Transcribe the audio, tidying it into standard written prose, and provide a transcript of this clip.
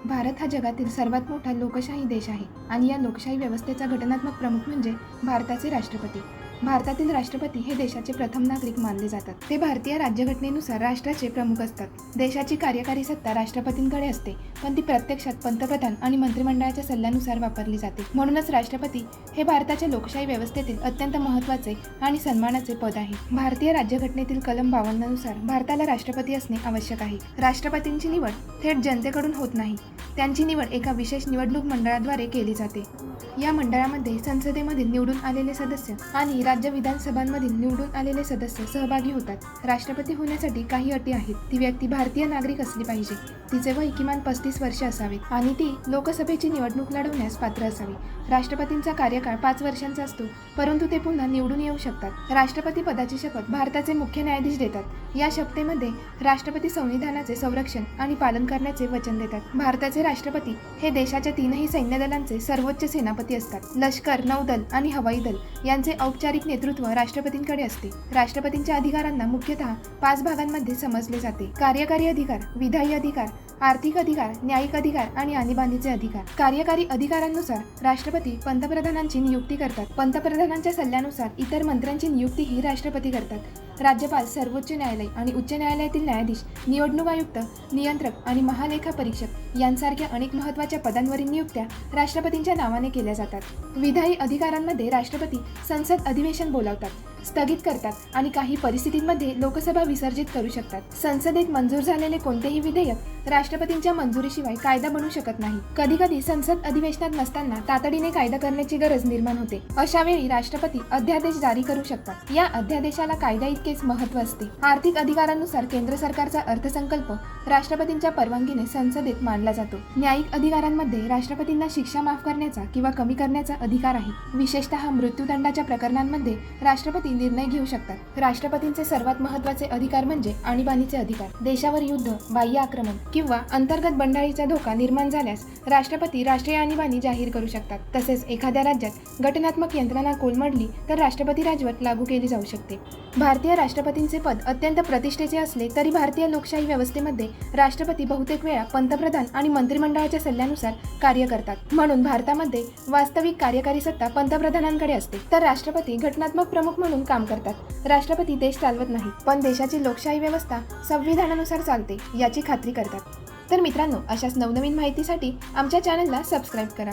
भारत हा जगातील सर्वात मोठा लोकशाही देश आहे आणि या लोकशाही व्यवस्थेचा घटनात्मक प्रमुख म्हणजे भारताचे राष्ट्रपती. भारतातील राष्ट्रपती हे देशाचे प्रथम नागरिक मानले जातात. ते भारतीय राज्यघटनेनुसार राष्ट्राचे प्रमुख असतात. देशाची कार्यकारी सत्ता राष्ट्रपतींकडे असते, पण ती प्रत्यक्षात पंतप्रधान आणि मंत्रिमंडळाच्या सल्ल्यानुसार वापरली जाते. म्हणूनच राष्ट्रपती हे भारताच्या लोकशाही व्यवस्थेतील अत्यंत महत्त्वाचे आणि सन्मानाचे पद आहे. भारतीय राज्यघटनेतील कलम 52 नुसार भारताला राष्ट्रपती असणे आवश्यक आहे. राष्ट्रपतींची निवड थेट जनतेकडून होत नाही. त्यांची निवड एका विशेष निवडणूक मंडळाद्वारे केली जाते. या मंडळामध्ये संसदेमधील निवडून आलेले सदस्य आणि राज्य विधानसभांमधील निवडून आलेले सदस्य सहभागी होतात. राष्ट्रपती होण्यासाठी काही अटी आहेत. ती व्यक्ती भारतीय नागरिक असली पाहिजे, तिचे वय किमान 35 वर्षे असावे आणि ती लोकसभेची निवडणूक लढवण्यास पात्र असावी. राष्ट्रपतींचा कार्यकाळ 5 वर्षांचा असतो, परंतु ते पुन्हा निवडून येऊ शकतात. राष्ट्रपती पदाची शपथ भारताचे मुख्य न्यायाधीश देतात. या शपथेमध्ये राष्ट्रपती संविधानाचे संरक्षण आणि पालन करण्याचे वचन देतात. भारताचे राष्ट्रपती हे देशाच्या 3ही सैन्य दलांचे सर्वोच्च सेनापती असतात. लष्कर, नौदल आणि हवाई दल यांचे औपचारिक नेतृत्व राष्ट्रपतींकडे असते. राष्ट्रपतींच्या अधिकारांना मुख्यतः 5 भागांमध्ये समजले जाते: कार्यकारी अधिकार, विधायी अधिकार, आर्थिक अधिकार, न्यायिक अधिकार आणि आणीबाणीचे अधिकार. कार्यकारी अधिकारांनुसार राष्ट्रपती पंतप्रधानांची नियुक्ती करतात. पंतप्रधानांच्या सल्ल्यानुसार इतर मंत्र्यांची नियुक्ती ही राष्ट्रपती करतात. राज्यपाल, सर्वोच्च न्यायालय आणि उच्च न्यायालयातील न्यायाधीश, निवडणूक आयुक्त, नियंत्रक आणि महालेखा परीक्षक यांसारख्या अनेक महत्त्वाच्या पदांवरील नियुक्त्या राष्ट्रपतींच्या नावाने केल्या जातात. विधायी अधिकारांमध्ये राष्ट्रपती संसद अधिवेशन बोलावतात, स्थगित करतात आणि काही परिस्थितींमध्ये लोकसभा विसर्जित करू शकतात. संसदेत मंजूर झालेले कोणतेही विधेयक राष्ट्रपतींच्या मंजुरीशिवाय कायदा बनू शकत नाही. कधीकधी संसद अधिवेशनात नसताना तातडीने कायदा करण्याची गरज निर्माण होते. अशा वेळी राष्ट्रपती अध्यादेश जारी करू शकतात. या अध्यादेशाला कायदा इतकेच महत्त्व असते. आर्थिक अधिकारांनुसार केंद्र सरकारचा अर्थसंकल्प राष्ट्रपतींच्या परवानगीने संसदेत मांडला जातो. न्यायिक अधिकारांमध्ये राष्ट्रपतींना शिक्षा माफ करण्याचा किंवा कमी करण्याचा अधिकार आहे. विशेषतः मृत्यूदंडाच्या प्रकरणांमध्ये राष्ट्रपती निर्णय घेऊ शकतात. राष्ट्रपतींचे सर्वात महत्त्वाचे अधिकार म्हणजे आणीबाणीचे अधिकार. देशावर युद्ध, बाह्य आक्रमण किंवा अंतर्गत बंडाळीचा धोका निर्माण झाल्यास राष्ट्रपती राष्ट्रीय आणीबाणी जाहीर करू शकतात. तसेच एखाद्या राज्यात घटनात्मक यंत्रणा कोलमडली तर राष्ट्रपती राजवट लागू केली जाऊ शकते. भारतीय राष्ट्रपतींचे पद अत्यंत प्रतिष्ठेचे असले तरी भारतीय लोकशाही व्यवस्थेमध्ये राष्ट्रपती बहुतेक वेळा पंतप्रधान आणि मंत्रिमंडळाच्या सल्ल्यानुसार कार्य करतात. म्हणून भारतामध्ये वास्तविक कार्यकारी सत्ता पंतप्रधानांकडे असते, तर राष्ट्रपती घटनात्मक प्रमुख म्हणून काम करतात. राष्ट्रपती देश चालवत नाही, पण देशाची लोकशाही व्यवस्था संविधानानुसार चालते याची खात्री करतात. तर मित्रांनो, अशाच नवनवीन माहितीसाठी आमच्या चॅनलला सबस्क्राईब करा.